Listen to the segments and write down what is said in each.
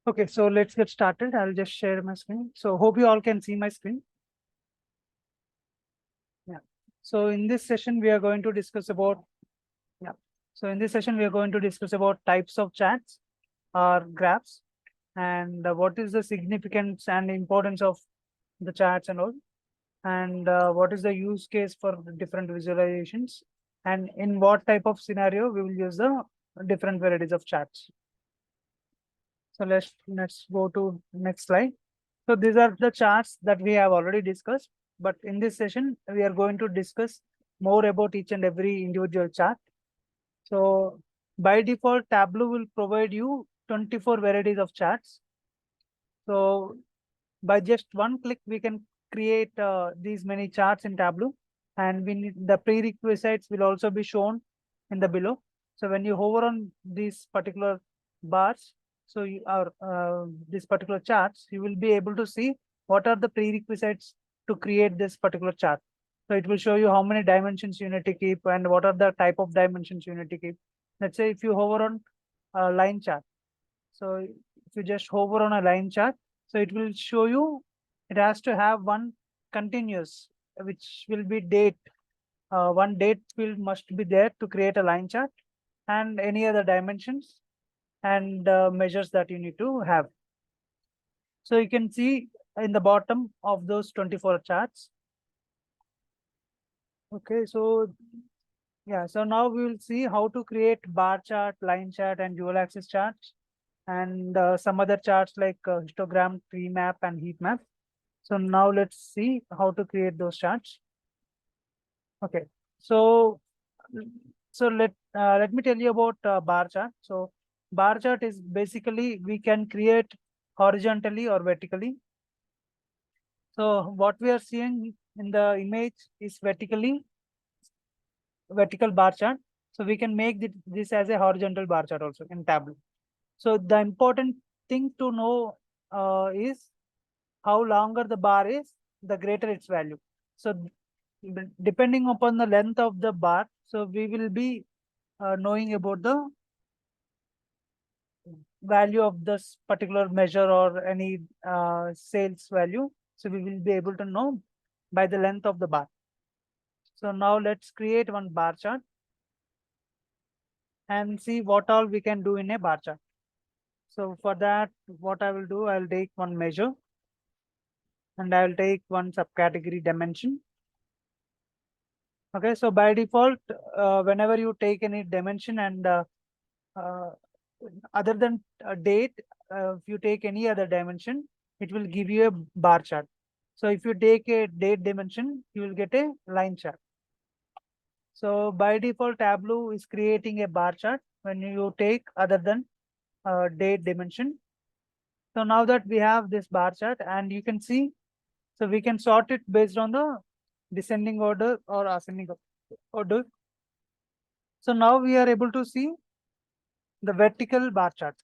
Okay, so let's get started. I'll just share my screen. So hope you all can see my screen. Yeah. So in this session, we are going to discuss about, yeah. So in this session, we are going to discuss about types of charts or graphs and what is the significance and importance of the charts and all, and what is the use case for the different visualizations, and in what type of scenario we will use the different varieties of charts. So let's go to next slide. So these are the charts that we have already discussed, but in this session, we are going to discuss more about each and every individual chart. So by default, Tableau will provide you 24 varieties of charts. So by just one click, we can create these many charts in Tableau, and we need the prerequisites will also be shown in the below. So when you hover on these particular bars, so you are this particular charts, you will be able to see what are the prerequisites to create this particular chart. So it will show you how many dimensions you need to keep and what are the type of dimensions you need to keep. Let's say if you hover on a line chart, so if you just hover on a line chart, so it will show you it has to have one continuous, which will be date. One date field must be there to create a line chart, and any other dimensions and measures that you need to have. So you can see in the bottom of those 24 charts. Okay, so yeah, so now we will see how to create bar chart, line chart, and dual axis charts, and some other charts like histogram, tree map, and heat map. So now let's see how to create those charts. Okay, so let me tell you about bar chart. So bar chart is basically we can create horizontally or vertically. So what we are seeing in the image is vertical bar chart. So we can make this as a horizontal bar chart also in Tableau. So the important thing to know is how longer the bar is, the greater its value. So depending upon the length of the bar, so we will be knowing about the value of this particular measure or any sales value. So we will be able to know by the length of the bar. So now let's create one bar chart and see what all we can do in a bar chart. So for that, what I will do, I'll take one measure and I'll take one subcategory dimension. Okay, so by default, whenever you take any dimension and uh, other than a date, if you take any other dimension, it will give you a bar chart. So if you take a date dimension, you will get a line chart. So by default, Tableau is creating a bar chart when you take other than date dimension. So now that we have this bar chart and you can see, so we can sort it based on the descending order or ascending order. So now we are able to see the vertical bar chart.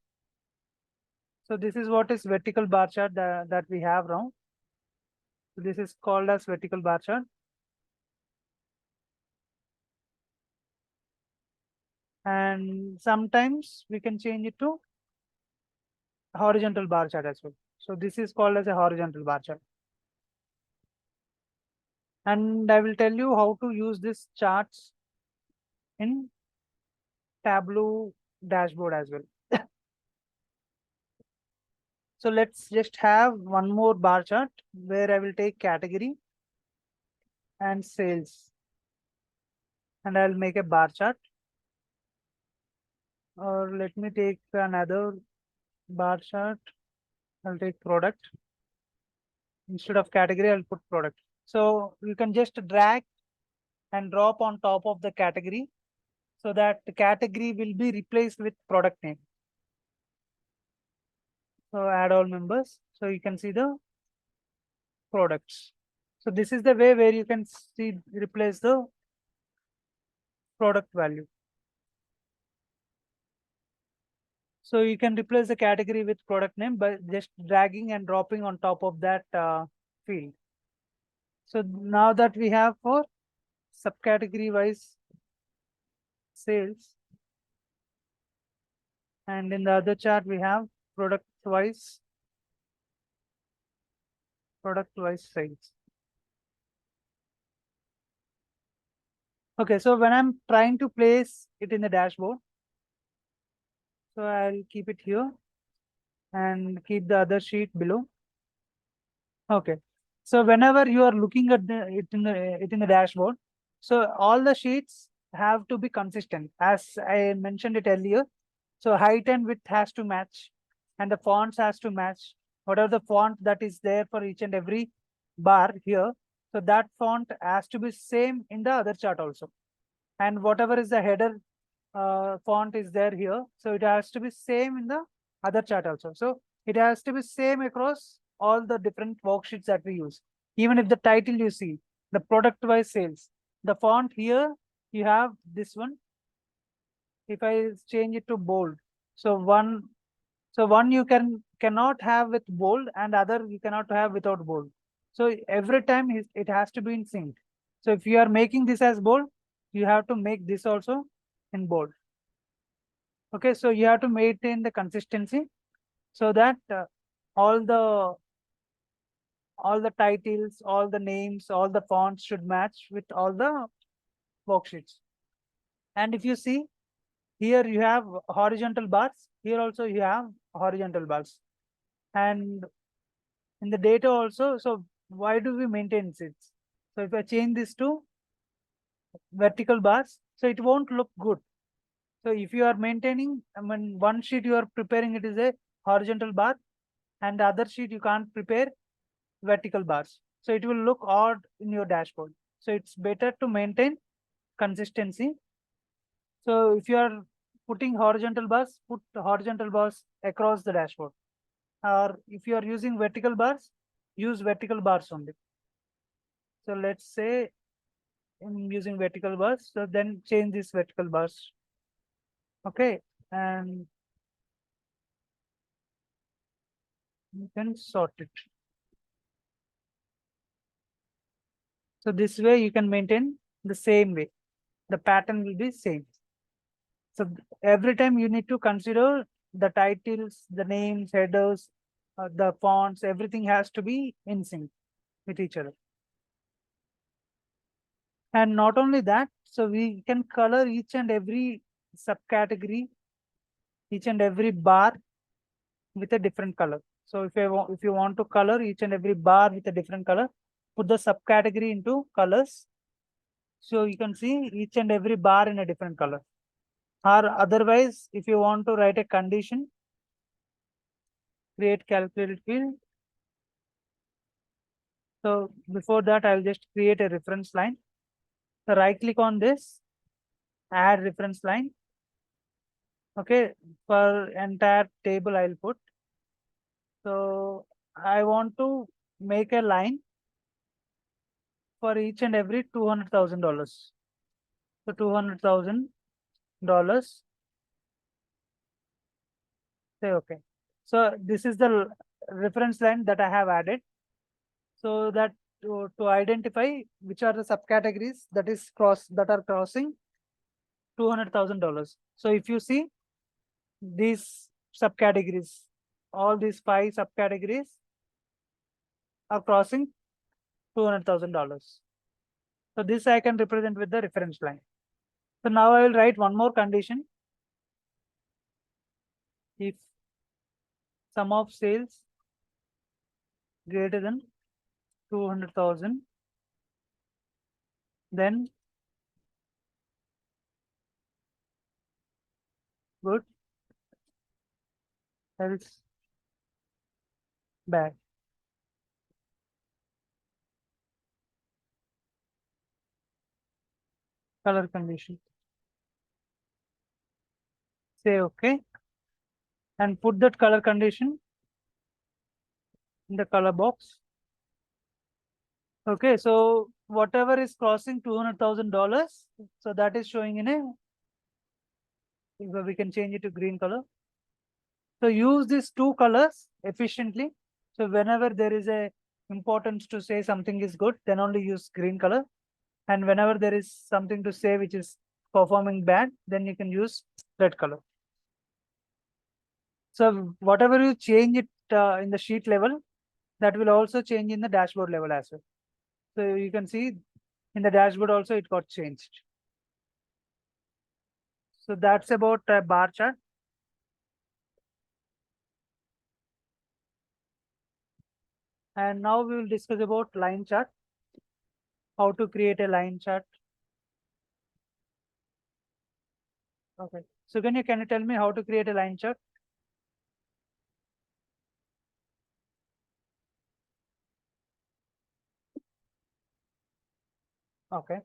So this is what is vertical bar chart that we have now. So this is called as vertical bar chart. And sometimes we can change it to horizontal bar chart as well. So this is called as a horizontal bar chart. And I will tell you how to use this charts in Tableau dashboard as well. So let's just have one more bar chart where I will take category and sales. And I'll make a bar chart. Or let me take another bar chart. I'll take product. Instead of category, I'll put product. So you can just drag and drop on top of the category so that the category will be replaced with product name. So add all members. So you can see the products. So this is the way where you can see replace the product value. So you can replace the category with product name by just dragging and dropping on top of that field. So now that we have for subcategory wise sales, and in the other chart we have product wise sales. Okay, so when I'm trying to place it in the dashboard, so I'll keep it here and keep the other sheet below. Okay. So whenever you are looking at it in the dashboard, so all the sheets have to be consistent. As I mentioned it earlier, so height and width has to match, and the fonts has to match. Whatever the font that is there for each and every bar here, so that font has to be same in the other chart also. And whatever is the header font is there here, so it has to be same in the other chart also. So it has to be same across all the different worksheets that we use. Even if the title you see, the product wise sales, the font here, you have this one. If I change it to bold, so one you cannot have with bold, and other you cannot have without bold. So every time it has to be in sync. So if you are making this as bold, you have to make this also in bold. Okay, so you have to maintain the consistency so that all the titles, all the names, all the fonts should match with all the worksheets. And if you see here, you have horizontal bars. Here also you have horizontal bars. And in the data also, so why do we maintain it? So if I change this to vertical bars, so it won't look good. So if you are maintaining, I mean, one sheet you are preparing, it is a horizontal bar, and the other sheet you can't prepare vertical bars. So it will look odd in your dashboard. So it's better to maintain consistency. So if you are putting horizontal bars, put horizontal bars across the dashboard. Or if you are using vertical bars, use vertical bars only. So let's say I'm using vertical bars, so then change this vertical bars. Okay, and you can sort it. So this way you can maintain the same way. The pattern will be same. So every time you need to consider the titles, the names, headers, the fonts, everything has to be in sync with each other. And not only that, so we can color each and every subcategory, each and every bar with a different color. So if you want to color each and every bar with a different color, put the subcategory into colors. So you can see each and every bar in a different color. Or otherwise, if you want to write a condition, create calculated field. So before that, I'll just create a reference line. So right click on this, add reference line. Okay, for entire table, I'll put. So I want to make a line for each and every $200,000. So $200,000. Say okay. So this is the reference line that I have added. So that to identify which are the subcategories that are crossing $200,000. So if you see these subcategories, all these 5 subcategories are crossing $200,000. So this I can represent with the reference line. So now I will write one more condition. If sum of sales greater than 200,000, then good, else bad. Color condition. Say okay, and put that color condition in the color box. Okay, so whatever is crossing $200,000, so that is showing in a, we can change it to green color. So use these two colors efficiently. So whenever there is a importance to say something is good, then only use green color. And whenever there is something to say which is performing bad, then you can use red color. So whatever you change it in the sheet level, that will also change in the dashboard level as well. So you can see in the dashboard also it got changed. So that's about a bar chart. And now we will discuss about line chart, how to create a line chart. Okay. So can you tell me how to create a line chart? Okay.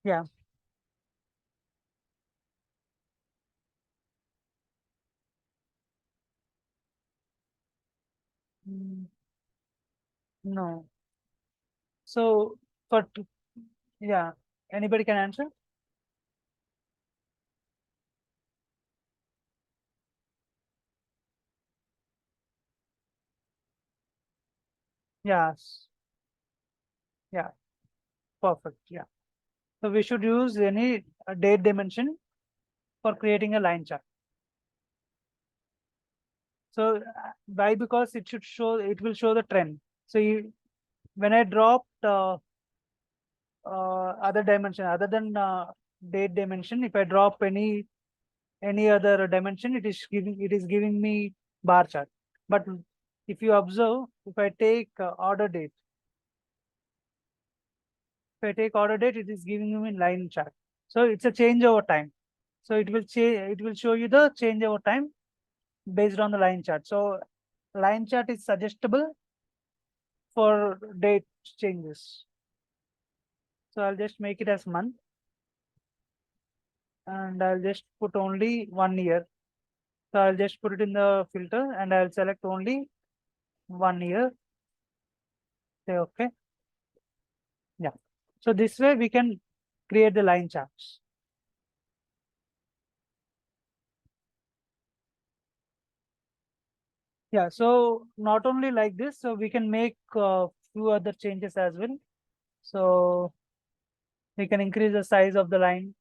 Yeah. Mm, no. So for yeah, anybody can answer? Yes. Yeah. Perfect. Yeah. So we should use any date dimension for creating a line chart. So why? Because it should show, it will show the trend. So when I dropped other dimension other than date dimension, if I drop any other dimension, it is giving me bar chart. But if you observe, if I take order date, if I take order date, it is giving me line chart. So it's a change over time. So it will change. It will show you the change over time based on the line chart. So line chart is suggestible for date changes. So I'll just make it as month, and I'll just put only 1 year. So I'll just put it in the filter and I'll select only 1 year. Say okay. Yeah. So this way we can create the line charts. Yeah. So not only like this, so we can make few other changes as well. So we can increase the size of the line,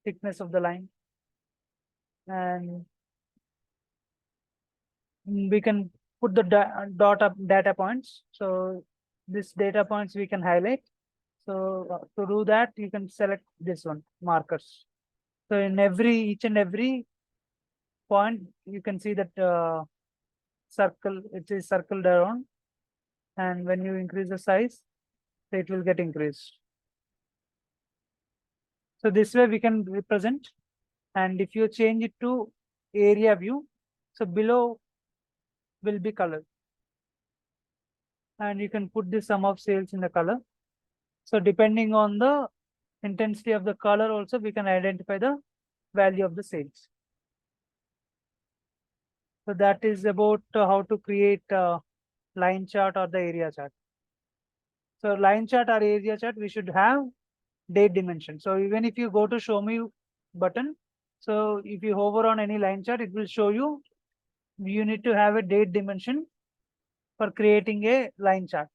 thickness of the line, and we can put the dot up data points. So this data points we can highlight. So to do that, you can select this one, markers. So in each and every point, you can see that circle, it is circled around. And when you increase the size, it will get increased. So this way we can represent. And if you change it to area view, so below will be color. And you can put the sum of sales in the color. So depending on the intensity of the color also, we can identify the value of the sales. So that is about how to create a line chart or the area chart. So line chart or area chart, we should have date dimension. So even if you go to show me button, so if you hover on any line chart, it will show you, you need to have a date dimension for creating a line chart.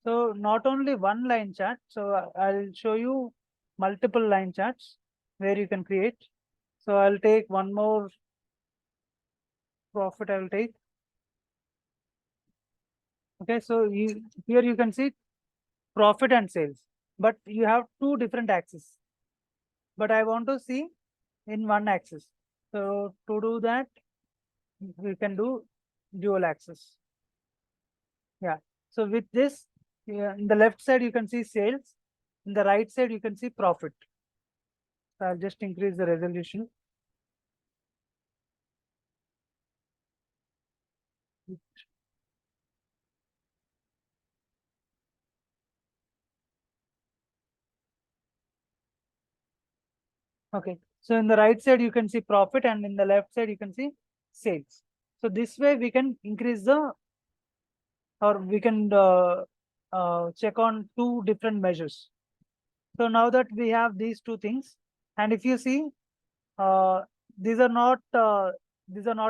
So not only one line chart, so I'll show you multiple line charts where you can create. So I'll take one more profit, I'll take. Okay, so here you can see profit and sales, but you have two different axes. But I want to see in one axis. So to do that, we can do dual axis. Yeah. So with this, yeah, in the left side, you can see sales. In the right side, you can see profit. So I'll just increase the resolution. Okay. So in the right side, you can see profit, and in the left side, you can see sales. So this way, we can increase the, or we can check on two different measures. So now that we have these two things, and if you see, uh, these are not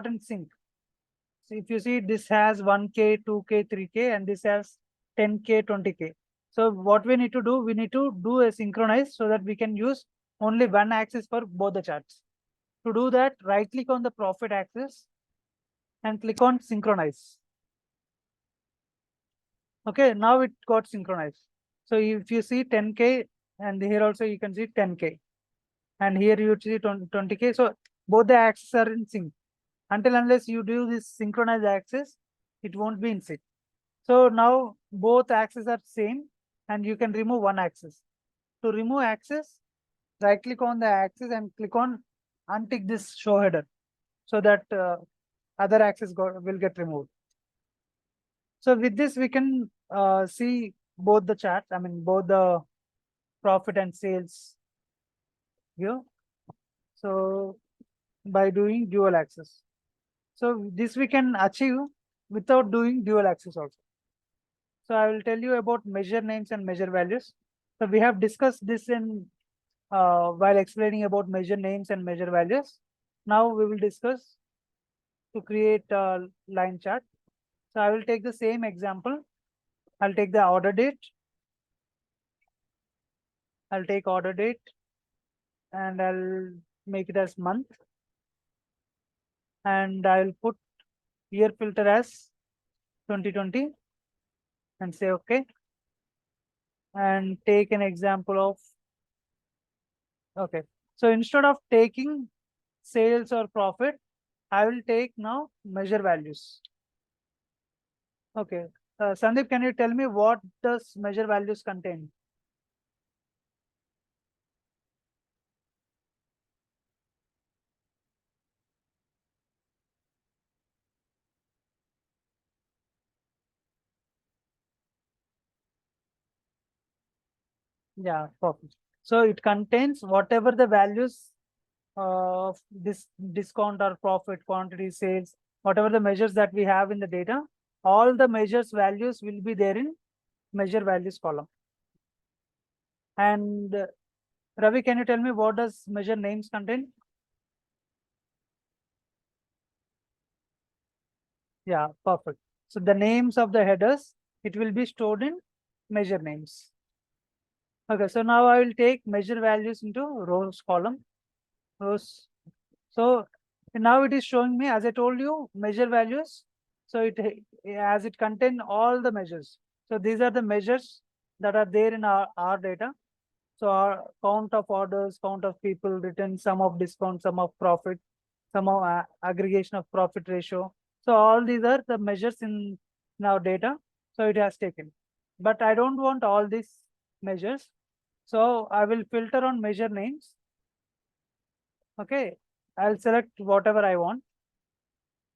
in sync. So if you see, this has 1K, 2K, 3K, and this has 10K, 20K. So what we need to do, we need to do a synchronize so that we can use only one axis for both the charts. To do that, right click on the profit axis and click on synchronize. Okay, now it got synchronized. So if you see 10K and here also you can see 10K and here you see 20K. So both the axes are in sync. Until unless you do this synchronized axis, it won't be in sync. So now both axes are same and you can remove one axis. To remove axis, right click on the axis and click on untick this show header so that other axis will get removed. So with this, we can see both the charts, I mean, both the profit and sales here. So by doing dual axis. So this we can achieve without doing dual axis also. So I will tell you about measure names and measure values. So we have discussed this in while explaining about measure names and measure values. Now we will discuss to create a line chart. So I will take the same example. I'll take the order date. I'll take order date and I'll make it as month. And I'll put year filter as 2020 and say okay. And take an example of, okay. So instead of taking sales or profit, I will take now measure values. Okay. Sandeep, can you tell me what does measure values contain? Yeah, perfect. So it contains whatever the values of this discount or profit, quantity, sales, whatever the measures that we have in the data, all the measures values will be there in measure values column. And Ravi, can you tell me what does measure names contain? Yeah, perfect. So the names of the headers, it will be stored in measure names. Okay, so now I will take measure values into rows column. Rows. So now it is showing me, as I told you, measure values. So it as it contain all the measures. So these are the measures that are there in our data. So our count of orders, count of people, written sum of discount, sum of profit, sum of aggregation of profit ratio. So all these are the measures in our data. So it has taken. But I don't want all these measures. So I will filter on measure names. Okay. I'll select whatever I want.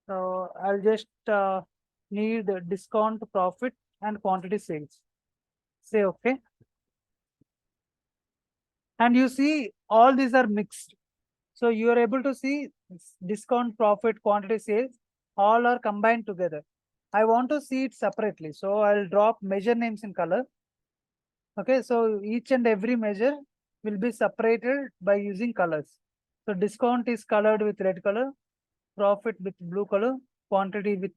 So I'll just need discount, profit, and quantity sales. Say okay. And you see all these are mixed. So you are able to see discount, profit, quantity sales, all are combined together. I want to see it separately. So I'll drop measure names in color. Okay, so each and every measure will be separated by using colors. So discount is colored with red color, profit with blue color, quantity with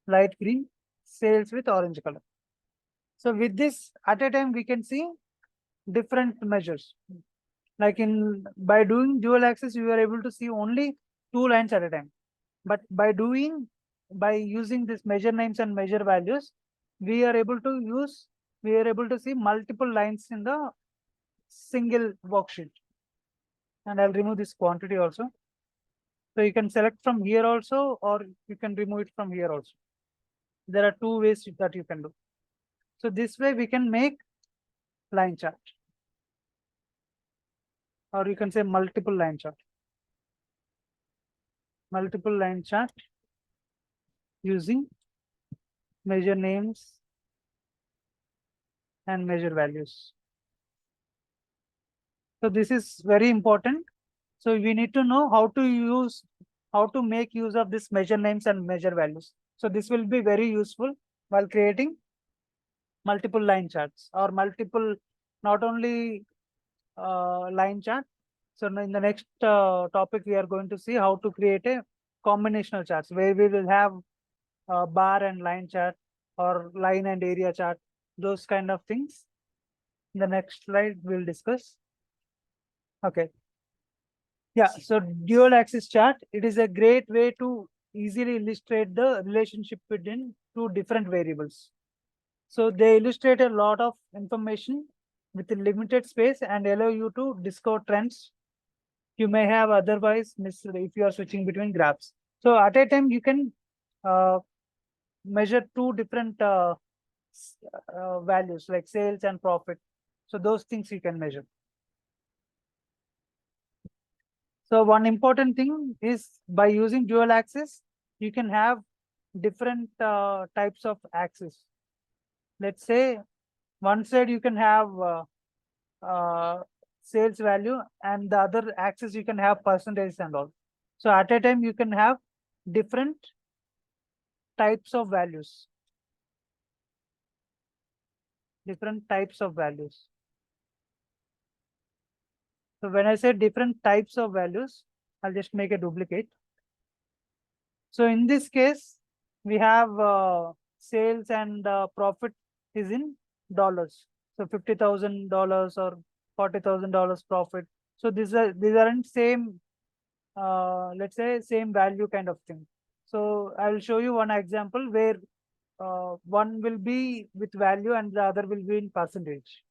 light green, sales with orange color. So with this, at a time, we can see different measures. Like by doing dual axis, you are able to see only two lines at a time. But by using this measure names and measure values, we are able to see multiple lines in the single worksheet. And I'll remove this quantity also. So you can select from here also, or you can remove it from here also. There are two ways that you can do. So this way we can make line chart, or you can say multiple line chart. Multiple line chart using measure names and measure values. So this is very important. So we need to know how to make use of this measure names and measure values. So this will be very useful while creating multiple line charts or multiple, not only line chart. So in the next topic, we are going to see how to create a combinational charts where we will have bar and line chart or line and area chart. those kind of things. In the next slide, we'll discuss. Okay. Yeah, so dual axis chart, it is a great way to easily illustrate the relationship between two different variables. So they illustrate a lot of information with a limited space and allow you to discover trends you may have otherwise missed if you are switching between graphs. So at a time, you can uh, measure two different values like sales and profit. So those things you can measure. So one important thing is by using dual axis, you can have different types of axis. Let's say one side you can have uh, sales value and the other axis you can have percentages and all. So at a time you can have different types of values. Different types of values. So when I say different types of values, I'll just make a duplicate. So in this case, we have sales and profit is in dollars. So $50,000 or $40,000 profit. So these aren't same, let's say same value kind of thing. So I will show you one example where one will be with value and the other will be in percentage.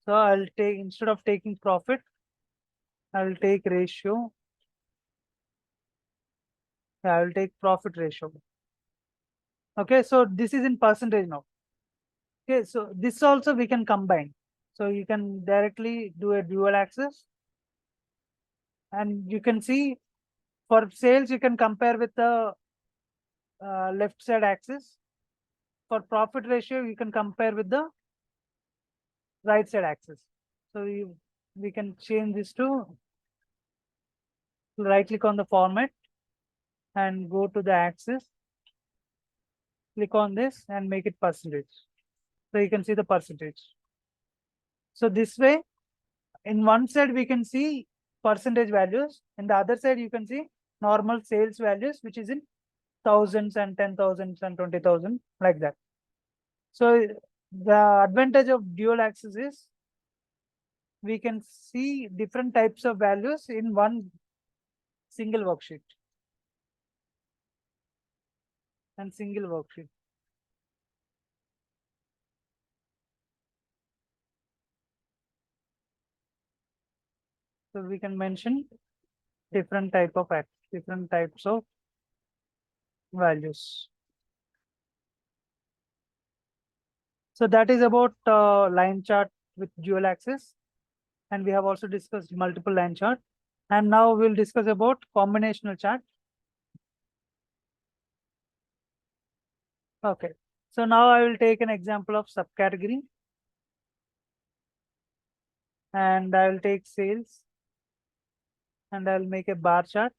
So I'll take, instead of taking profit, I will take ratio. Yeah, I will take profit ratio. Okay, so this is in percentage now. Okay, so this also we can combine. So you can directly do a dual axis. And you can see for sales, you can compare with the left side axis. For profit ratio, you can compare with the right side axis. So we can change this to right click on the format and go to the axis. Click on this and make it percentage. So you can see the percentage. So this way, in one side we can see percentage values, in the other side you can see normal sales values, which is in thousands and 10,000s and 20,000, like that. So the advantage of dual axis is we can see different types of values in one single worksheet and single worksheet. So we can mention different different types of values. So that is about line chart with dual axis. And we have also discussed multiple line chart. And now we'll discuss about combinational chart. Okay. So now I will take an example of subcategory. And I will take sales. And I'll make a bar chart.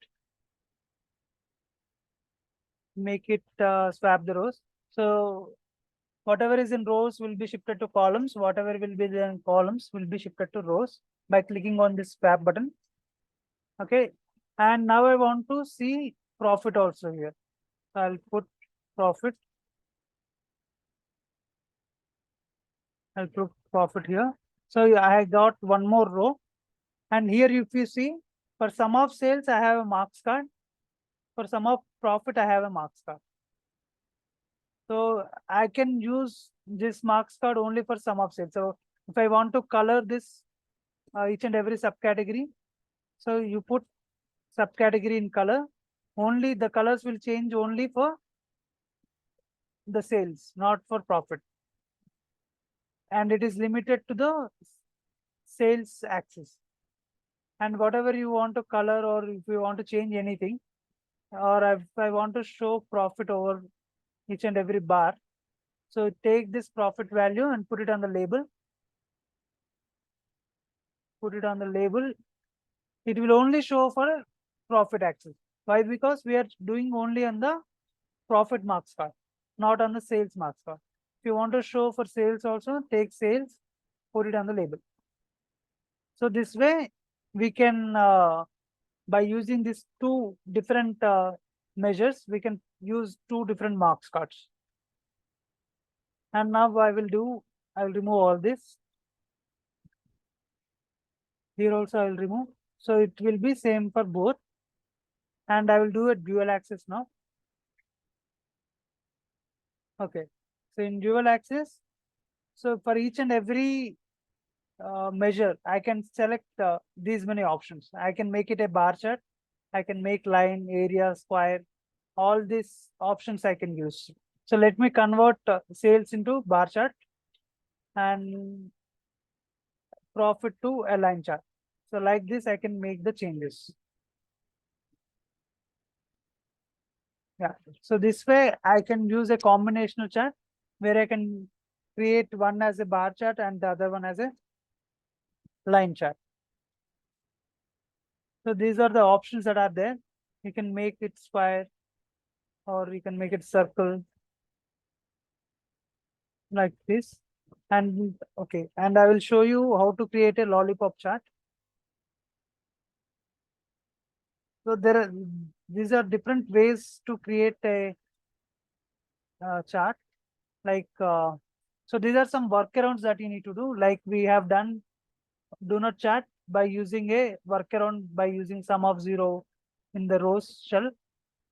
Make it swap the rows. So whatever is in rows will be shifted to columns. Whatever will be in columns will be shifted to rows by clicking on this swap button. Okay. And now I want to see profit also here. I'll put profit. I'll put profit here. So yeah, I got one more row. And here if you see, for sum of sales, I have a marks card. For sum of profit, I have a marks card. So I can use this marks card only for sum of sales. So if I want to color this each and every subcategory, so you put subcategory in color, only the colors will change only for the sales, not for profit. And it is limited to the sales axis. And whatever you want to color, or if you want to change anything, or if I want to show profit over each and every bar, so take this profit value and put it on the label. Put it on the label. It will only show for a profit axis. Why? Because we are doing only on the profit marks card, not on the sales marks card. If you want to show for sales also, take sales, put it on the label. So this way we can, by using these two different measures, we can use two different marks cards. And now I will remove all this. Here also I will remove. So it will be same for both. And I will do a dual axis now. Okay. So in dual axis, so for each and every measure, I can select these many options. I can make it a bar chart. I can make line, area, square. All these options I can use. So let me convert sales into bar chart and profit to a line chart. So like this, I can make the changes. Yeah. So this way I can use a combinational chart where I can create one as a bar chart and the other one as a line chart. So these are the options that are there. You can make it square or you can make it circle like this. And okay, and I will show you how to create a lollipop chart. So these are different ways to create a chart. Like so, these are some workarounds that you need to do. Like we have done, do not chart by using a workaround by using sum of zero in the rows shell.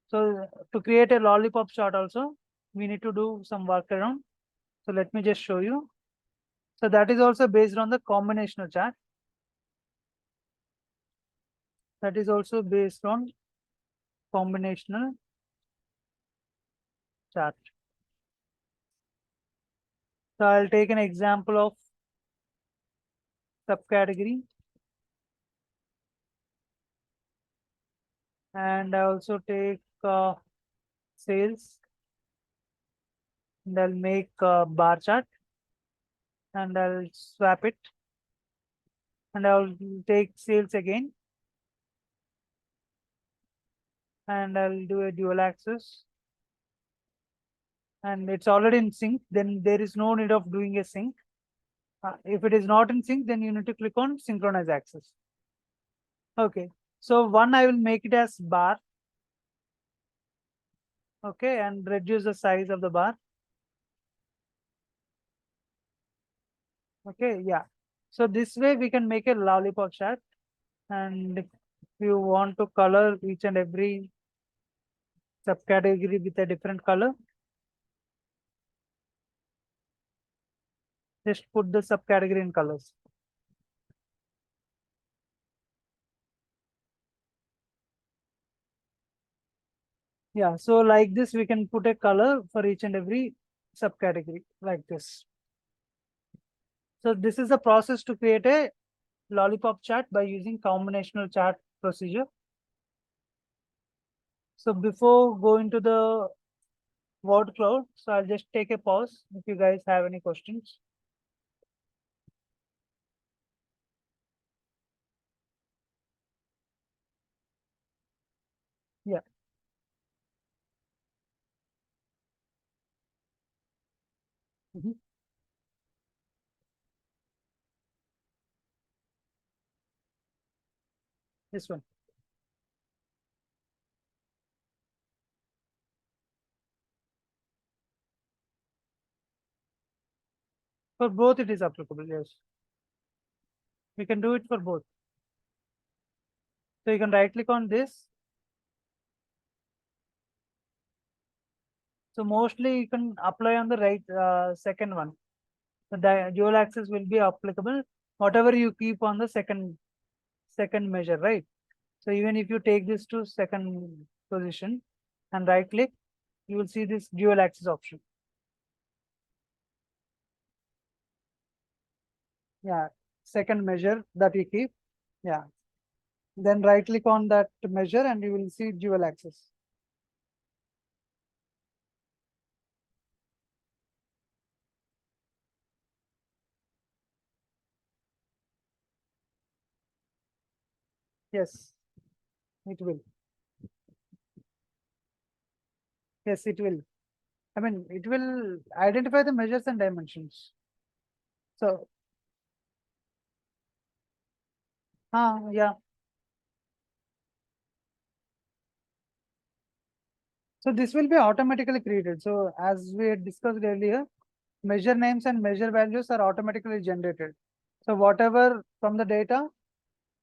So to create a lollipop chart also, we need to do some workaround. So let me just show you. So that is also based on the combinational chart. That is also based on combinational chart. So I'll take an example of subcategory. And I also take sales. And I'll make a bar chart. And I'll swap it. And I'll take sales again. And I'll do a dual axis. And it's already in sync, then there is no need of doing a sync. If it is not in sync, then you need to click on synchronize axis. Okay, so one I will make it as bar. Okay, and reduce the size of the bar. Okay, yeah. So this way we can make a lollipop chart. And if you want to color each and every subcategory with a different color, just put the subcategory in colors. Yeah, so like this, we can put a color for each and every subcategory like this. So this is the process to create a lollipop chart by using combinational chart procedure. So before going to the word cloud, so I'll just take a pause if you guys have any questions. Yeah. Mhm. This one. For both, it is applicable. Yes. We can do it for both. So you can right click on this. So mostly you can apply on the right second one. The dual axis will be applicable whatever you keep on the second measure, right? So even if you take this to second position and right click, you will see this dual axis option. Yeah, second measure that you keep. Yeah. Then right click on that measure and you will see dual axis. Yes, it will. Yes, it will. I mean, it will identify the measures and dimensions. So, yeah. So this will be automatically created. So as we had discussed earlier, measure names and measure values are automatically generated. So whatever from the data,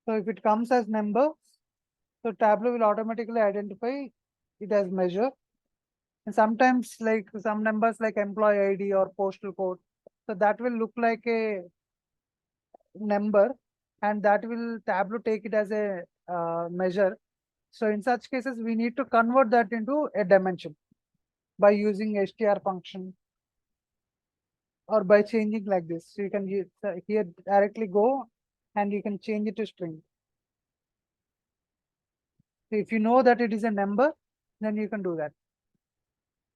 so if it comes as number, so Tableau will automatically identify it as measure. And sometimes like some numbers like employee ID or postal code, so that will look like a number, and that will Tableau take it as a measure. So in such cases, we need to convert that into a dimension by using str function or by changing like this. So you can use, here directly go and you can change it to string. So if you know that it is a number, then you can do that.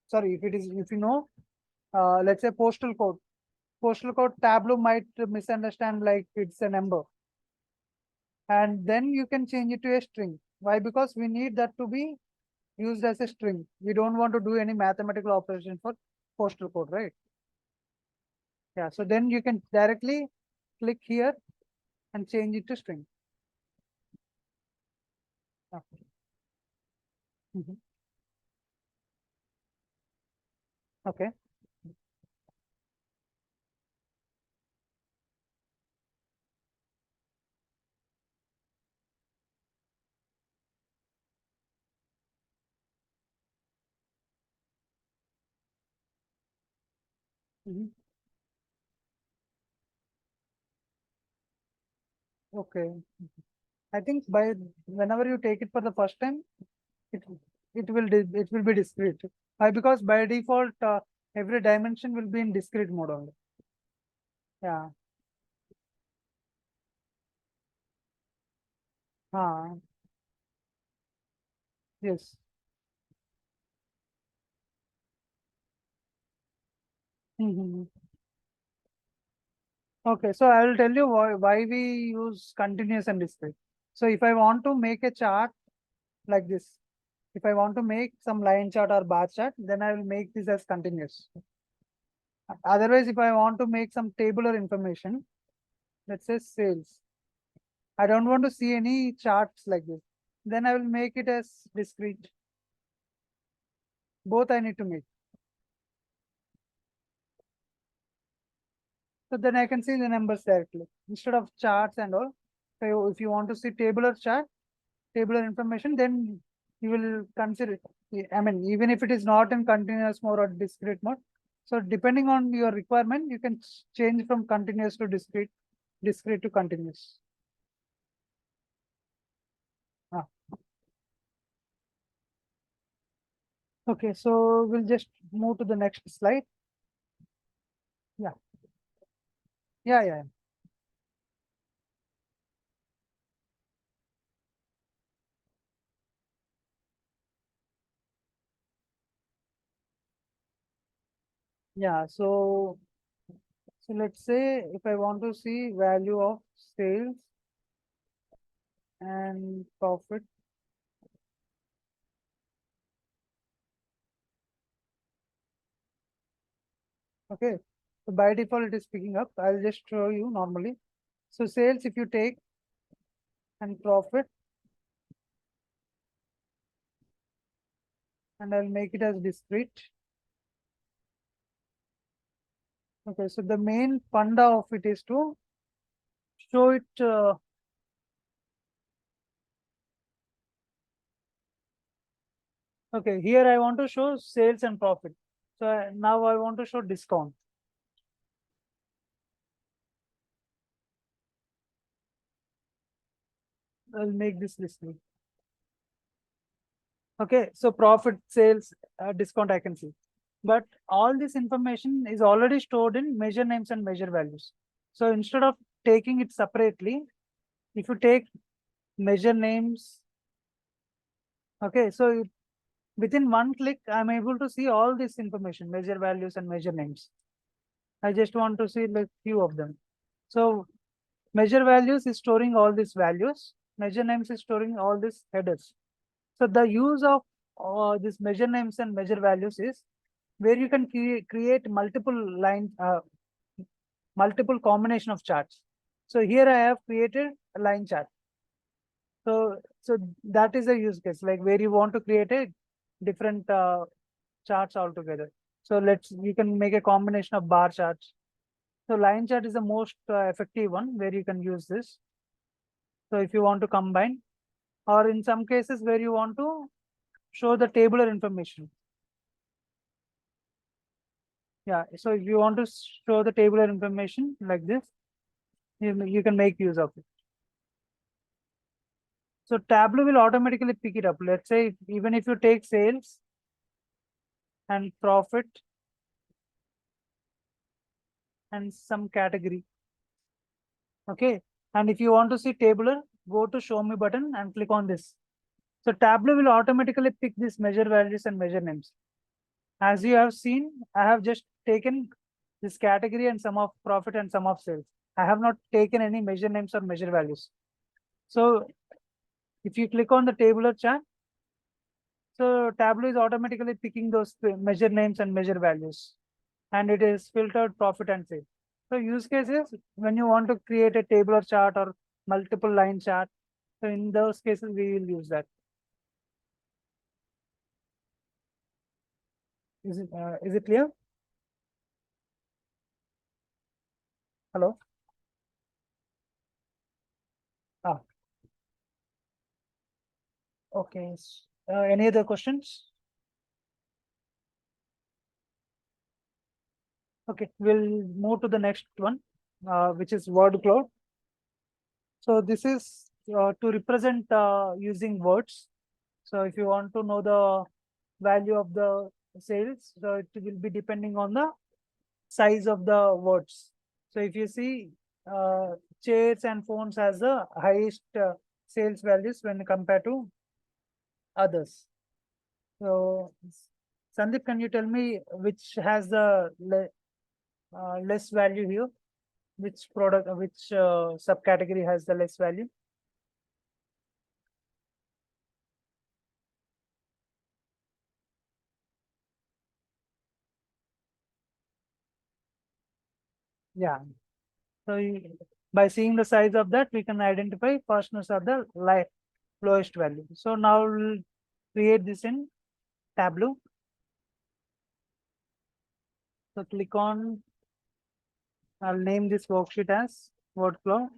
Sorry, if you know, let's say postal code Tableau might misunderstand like it's a number, and then you can change it to a string. Why? Because we need that to be used as a string. We don't want to do any mathematical operation for postal code, right? Yeah, so then you can directly click here and change it to string. Okay. Mhm. Okay. Mhm. Okay. I think by whenever you take it for the first time, it it will be discrete. Why? Because by default, every dimension will be in discrete mode only. Yeah. Yes. Mhm. Okay, so I will tell you why we use continuous and discrete. So if I want to make a chart like this, if I want to make some line chart or bar chart, then I will make this as continuous. Otherwise, if I want to make some tabular information, let's say sales, I don't want to see any charts like this. Then I will make it as discrete. Both I need to make. So then I can see the numbers directly instead of charts and all. So if you want to see tabular chart, tabular information, then you will consider it. I mean, even if it is not in continuous mode or discrete mode. So depending on your requirement, you can change from continuous to discrete, discrete to continuous. Ah, okay, so we'll just move to the next slide. Yeah, yeah. Yeah, so let's say if I want to see value of sales and profit. Okay, so by default it is picking up. I'll just show you normally. So sales, if you take and profit, and I'll make it as discrete. Okay, so the main funda of it is to show it. Okay, here I want to show sales and profit. So now I want to show discount. I'll make this display. Okay, so profit, sales, discount I can see. But all this information is already stored in measure names and measure values. So instead of taking it separately, if you take measure names, okay, so within one click, I'm able to see all this information, measure values and measure names. I just want to see like few of them. So measure values is storing all these values. Measure names is storing all these headers. So the use of this measure names and measure values is where you can create multiple line, multiple combination of charts. So here I have created a line chart. So that is a use case, like where you want to create a different charts altogether. So you can make a combination of bar charts. So line chart is the most effective one where you can use this. So if you want to combine, or in some cases where you want to show the tabular information. Yeah, so if you want to show the tabular information like this, you can make use of it. So Tableau will automatically pick it up. Let's say even if you take sales and profit and some category. Okay. And if you want to see tabular, go to show me button and click on this. So Tableau will automatically pick these measure values and measure names. As you have seen, I have just taken this category and sum of profit and sum of sales. I have not taken any measure names or measure values. So if you click on the tabular chart, so Tableau is automatically picking those measure names and measure values, and it is filtered profit and sales. So use cases when you want to create a tabular chart or multiple line chart. So in those cases, we will use that. Is it clear? Hello? Ah, okay. Any other questions? Okay, we'll move to the next one, which is word cloud. So this is to represent using words. So if you want to know the value of the sales, so it will be depending on the size of the words. So if you see chairs and phones has the highest sales values when compared to others. So Sandeep, can you tell me which has the less value here? Which product, which subcategory has the less value? Yeah. So by seeing the size of that, we can identify fasteners are the lowest value. So now we'll create this in Tableau. So click on, I'll name this worksheet as workflow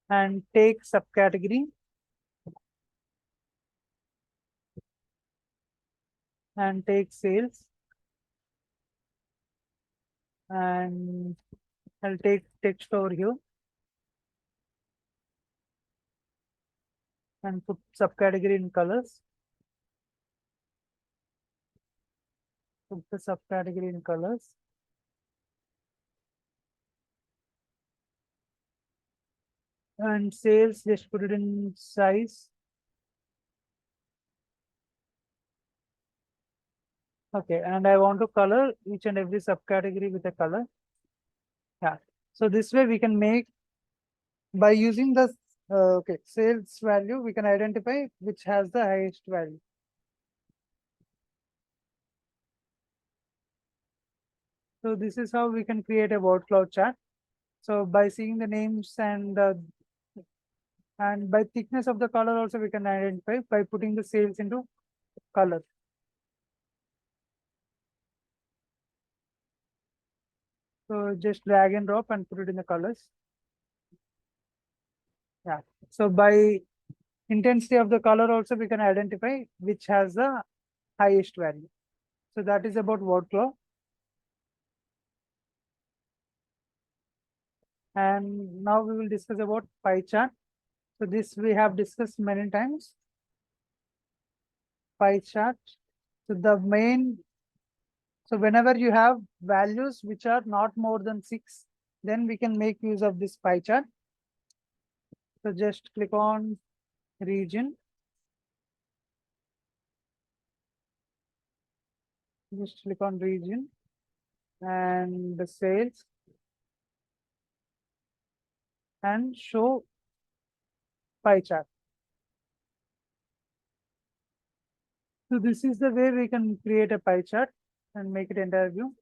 and take subcategory and take sales and I'll take text over here and put subcategory in colors. Put the subcategory in colors. And sales, just put it in size. Okay, and I want to color each and every subcategory with a color. Yeah. So this way we can make, by using the okay, sales value, we can identify which has the highest value. So this is how we can create a word cloud chart. So by seeing the names and by thickness of the color also we can identify by putting the sales into color. So just drag and drop and put it in the colors. Yeah. So by intensity of the color also we can identify which has the highest value. So that is about word cloud. And now we will discuss about pie chart. So this we have discussed many times. Pie chart. So the main, so whenever you have values which are not more than 6, then we can make use of this pie chart. So just click on region. Just click on region and the sales and show pie chart. So this is the way we can create a pie chart and make it entire view.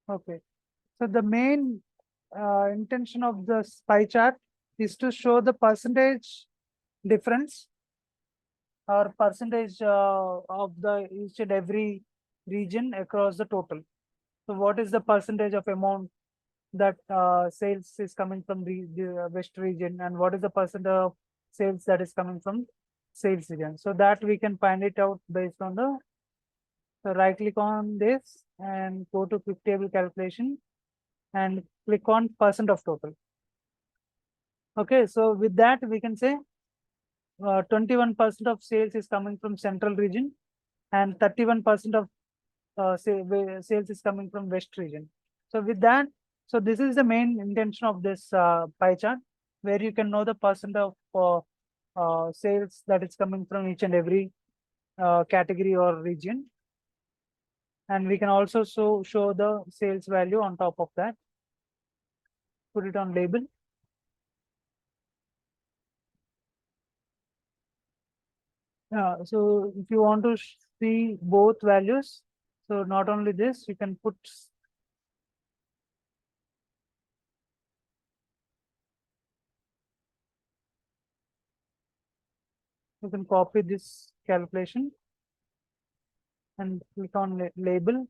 Okay. So the main intention of the pie chart is to show the percentage difference or percentage of the each and every region across the total. So what is the percentage of amount that sales is coming from the west region, and what is the percent of sales that is coming from sales region? So that we can find it out based on the, so right click on this and go to quick table calculation and click on percent of total. Okay, so with that we can say 21% of sales is coming from central region and 31% of sales is coming from west region. So with that, so this is the main intention of this pie chart, where you can know the percent of sales that is coming from each and every category or region. And we can also show the sales value on top of that. Put it on label. So if you want to see both values, so not only this, you can put, you can copy this calculation and click on label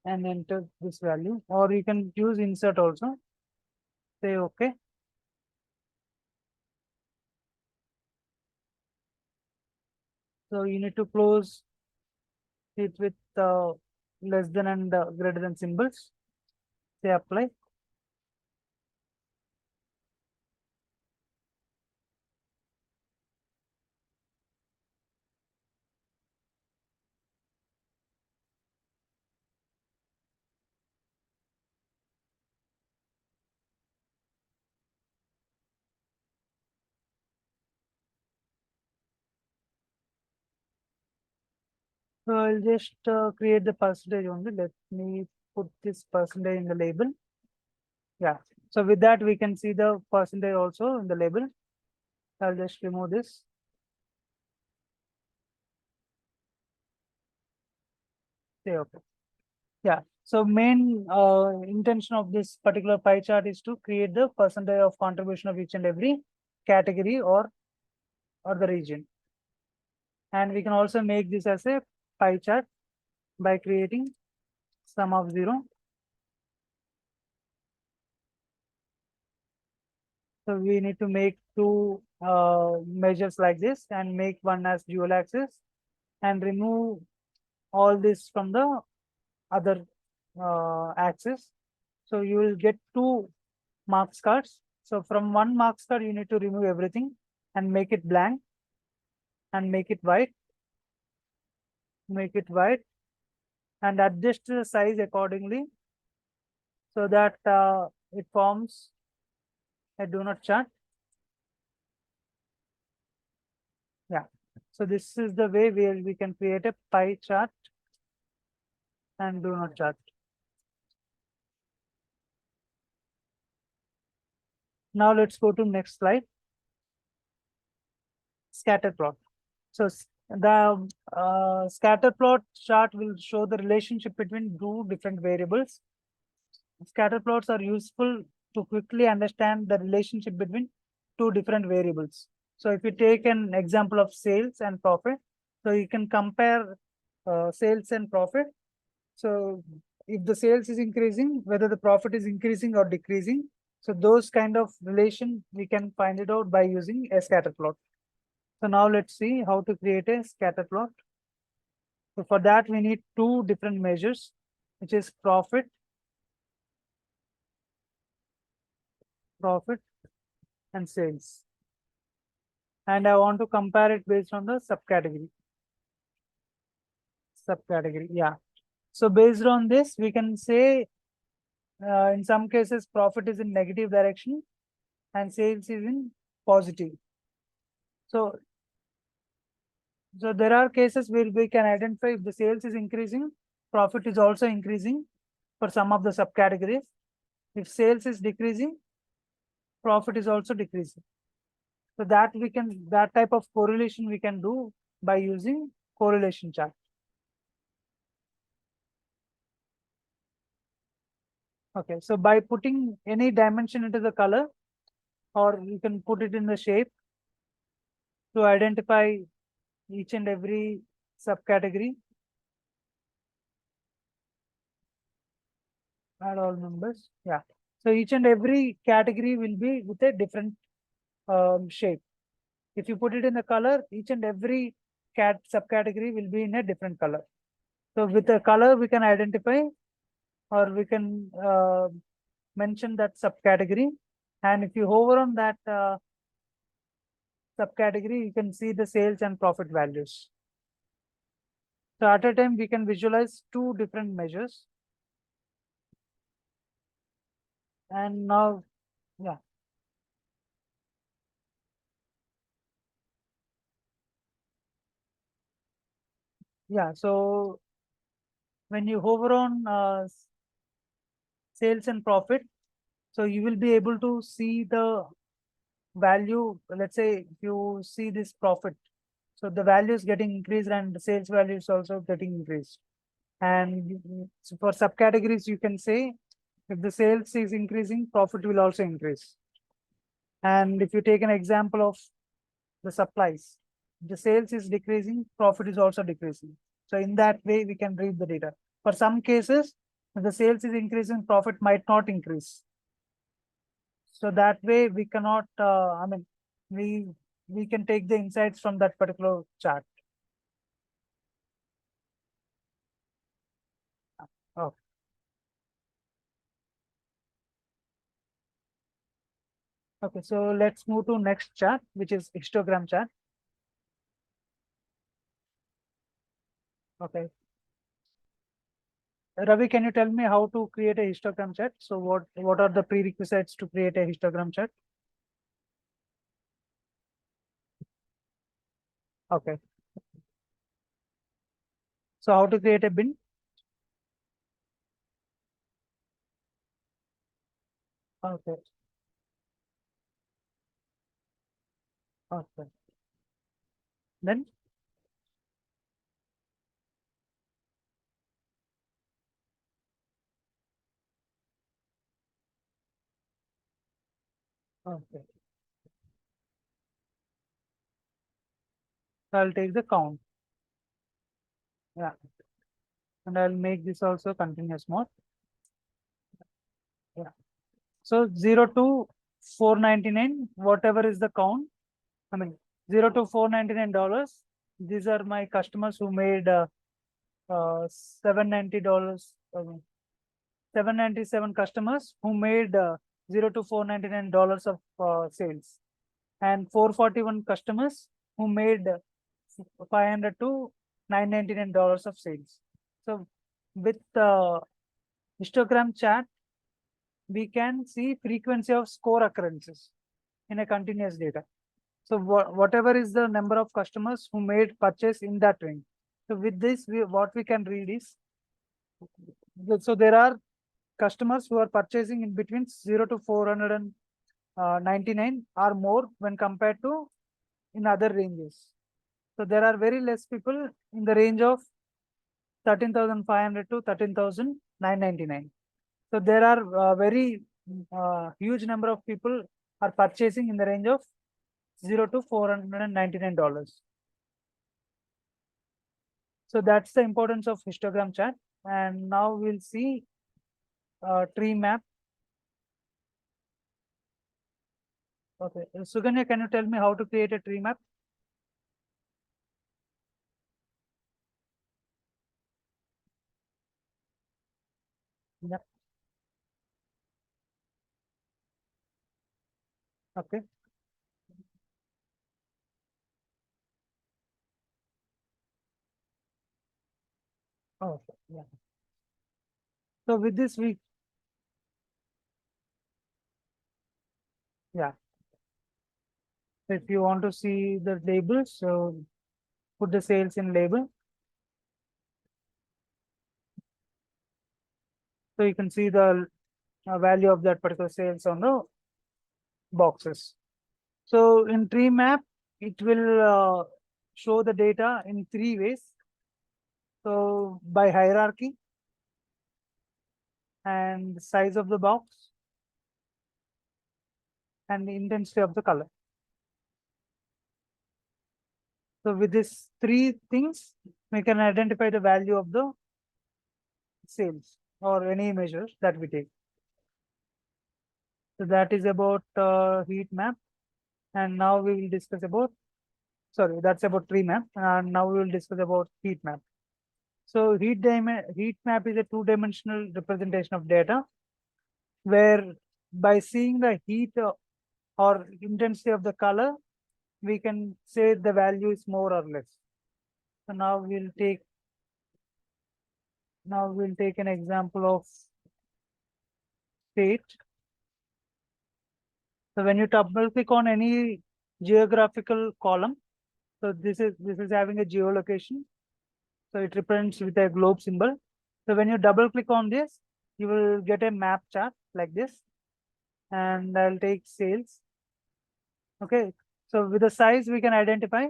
and enter this value, or you can use insert also. Say okay. So you need to close it with less than and greater than symbols. Say apply. So I'll just create the percentage only. Let me put this percentage in the label. Yeah. So with that, we can see the percentage also in the label. I'll just remove this. Say okay. Yeah. So main intention of this particular pie chart is to create the percentage of contribution of each and every category or the region. And we can also make this as a pie chart by creating sum of 0. So we need to make two measures like this and make one as dual axis and remove all this from the other axis. So you will get two marks cards. So from one marks card, you need to remove everything and make it blank and make it white, and adjust the size accordingly so that it forms a donut chart. Yeah. So this is the way where we can create a pie chart and donut chart. Now let's go to next slide. Scatter plot. So the scatter plot chart will show the relationship between two different variables. Scatter plots are useful to quickly understand the relationship between two different variables. So if you take an example of sales and profit, so you can compare sales and profit. So if the sales is increasing, whether the profit is increasing or decreasing. So those kind of relation, we can find it out by using a scatter plot. So now let's see how to create a scatter plot. So for that, we need two different measures, which is profit and sales. And I want to compare it based on the subcategory. Yeah. So based on this, we can say in some cases, profit is in negative direction and sales is in positive. So there are cases where we can identify if the sales is increasing, profit is also increasing for some of the subcategories. If sales is decreasing, profit is also decreasing. So that type of correlation we can do by using correlation chart. Okay, so by putting any dimension into the color, or you can put it in the shape, to identify each and every subcategory. Add all numbers. Yeah. So each and every category will be with a different shape. If you put it in the color, each and every subcategory will be in a different color. So with the color, we can identify or we can mention that subcategory. And if you hover on that subcategory, you can see the sales and profit values. So at a time, we can visualize two different measures. And now, yeah. Yeah, so when you hover on sales and profit, so you will be able to see the value. Let's say if you see this profit, so the value is getting increased and the sales value is also getting increased. And so for subcategories, you can say if the sales is increasing, profit will also increase. And if you take an example of the supplies, the sales is decreasing, profit is also decreasing. So in that way, we can read the data. For some cases, if the sales is increasing, profit might not increase. So that way we cannot, I mean, we can take the insights from that particular chart. Oh, okay. So let's move to next chart, which is histogram chart. Okay. Ravi, can you tell me how to create a histogram chart? So what are the prerequisites to create a histogram chart? Okay. So how to create a bin? Okay. Okay. Then, okay. So I'll take the count. Yeah. And I'll make this also continuous mode. Yeah. So 0 to 499, whatever is the count. I mean, 0 to $499. These are my customers who made $790. 797 customers who made 0 to $499 of sales, and 441 customers who made 500 to $999 of sales. So with histogram chart, we can see frequency of score occurrences in a continuous data. So whatever is the number of customers who made purchase in that range. So with this, what we can read is, so there are customers who are purchasing in between 0 to 499 or more when compared to in other ranges. So there are very less people in the range of 13,500 to 13,999. So there are very huge number of people are purchasing in the range of 0 to $499. So that's the importance of histogram chart. And now we'll see tree map. Okay, Suganya, can you tell me how to create a tree map? Yeah. Okay. Oh, yeah. So with this, yeah, if you want to see the labels, so put the sales in label. So you can see the value of that particular sales on the boxes. So in tree map, it will show the data in three ways. So by hierarchy and size of the box and the intensity of the color. So with these three things, we can identify the value of the sales or any measure that we take. So that is about heat map. And now we will discuss about, sorry, that's about tree map. And now we will discuss about heat map. So heat map is a two-dimensional representation of data where by seeing the heat or intensity of the color, we can say the value is more or less. So now we'll take an example of state. So when you double click on any geographical column, so this is having a geolocation. So it represents with a globe symbol. So when you double click on this, you will get a map chart like this. And I'll take sales. Okay. So with the size, we can identify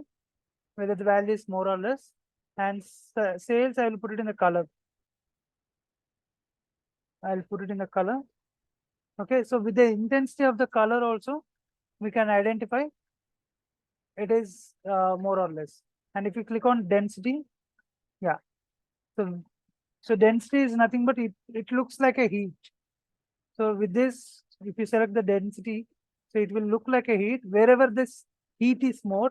whether the value is more or less. And sales, I will put it in the color. I'll put it in the color. Okay. So with the intensity of the color also, we can identify it is more or less. And if you click on density, yeah. So density is nothing but it looks like a heat. So with this, if you select the density, so it will look like a heat. Wherever this heat is more,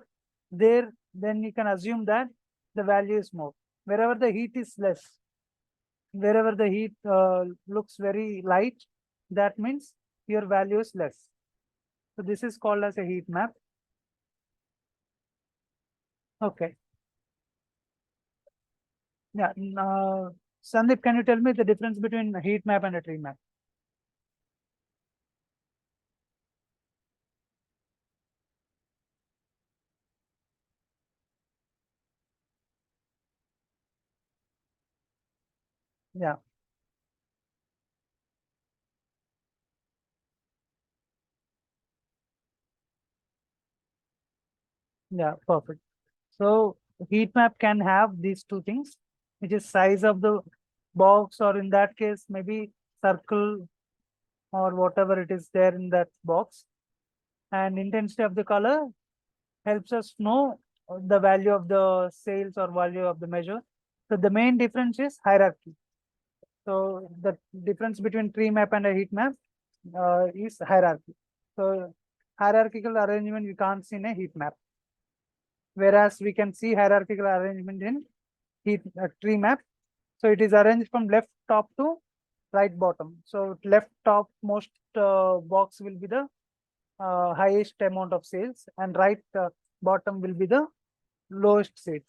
there then you can assume that the value is more. Wherever the heat is less, wherever the heat looks very light, that means your value is less. So this is called as a heat map. Okay. Yeah. Sandeep, can you tell me the difference between a heat map and a tree map? Yeah. Yeah. Perfect. So heat map can have these two things, which is size of the box, or in that case, maybe circle or whatever it is there in that box. And intensity of the color helps us know the value of the sales or value of the measure. So the main difference is hierarchy. So the difference between tree map and a heat map is hierarchy. So hierarchical arrangement we can't see in a heat map, whereas we can see hierarchical arrangement in tree map. So it is arranged from left top to right bottom. So left top most box will be the highest amount of sales, and right bottom will be the lowest sales.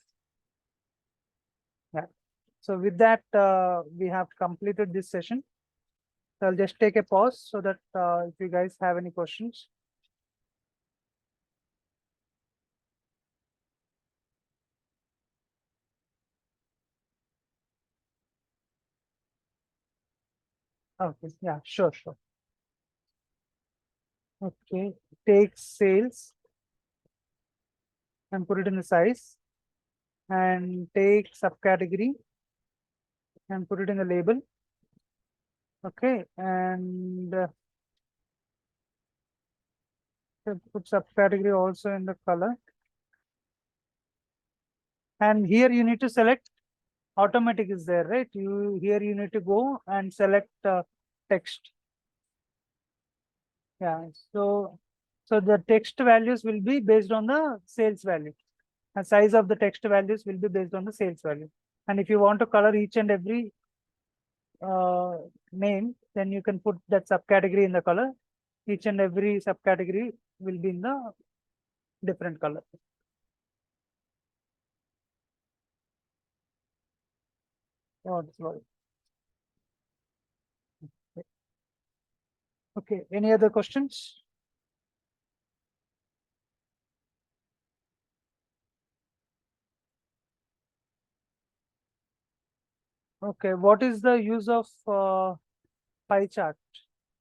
Yeah. So with that, we have completed this session. So I'll just take a pause so that if you guys have any questions. Okay. Yeah. Sure. Sure. Okay. Take sales and put it in the size, and take subcategory and put it in the label. Okay. And put subcategory also in the color. And here you need to select automatic is there, right? Here you need to go and select text. Yeah. So the text values will be based on the sales value. And size of the text values will be based on the sales value. And if you want to color each and every uh, name, then you can put that subcategory in the color. Each and every subcategory will be in the different color. Oh, sorry. Okay. Any other questions? Okay. What is the use of pie chart?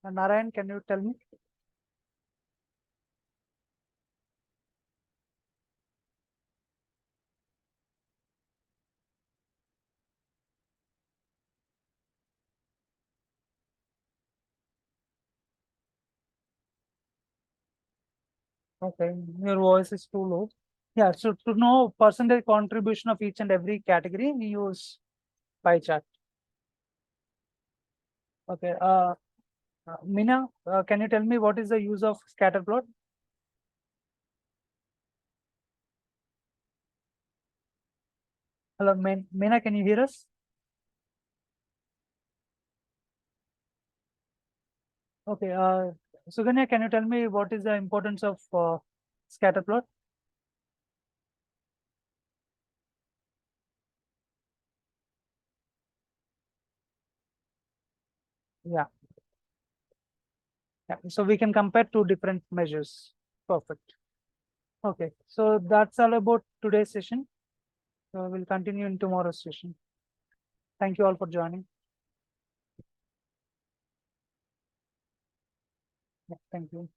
Narayan, can you tell me? Okay. Your voice is too low. Yeah, so to know percentage contribution of each and every category, we use pie chart. Okay. Mina, can you tell me what is the use of scatter plot? Hello, Mina, can you hear us? Okay. Suganya, can you tell me what is the importance of scatter plot? Yeah. Yeah. So we can compare two different measures. Perfect. Okay. So that's all about today's session. So we'll continue in tomorrow's session. Thank you all for joining. Yeah, thank you.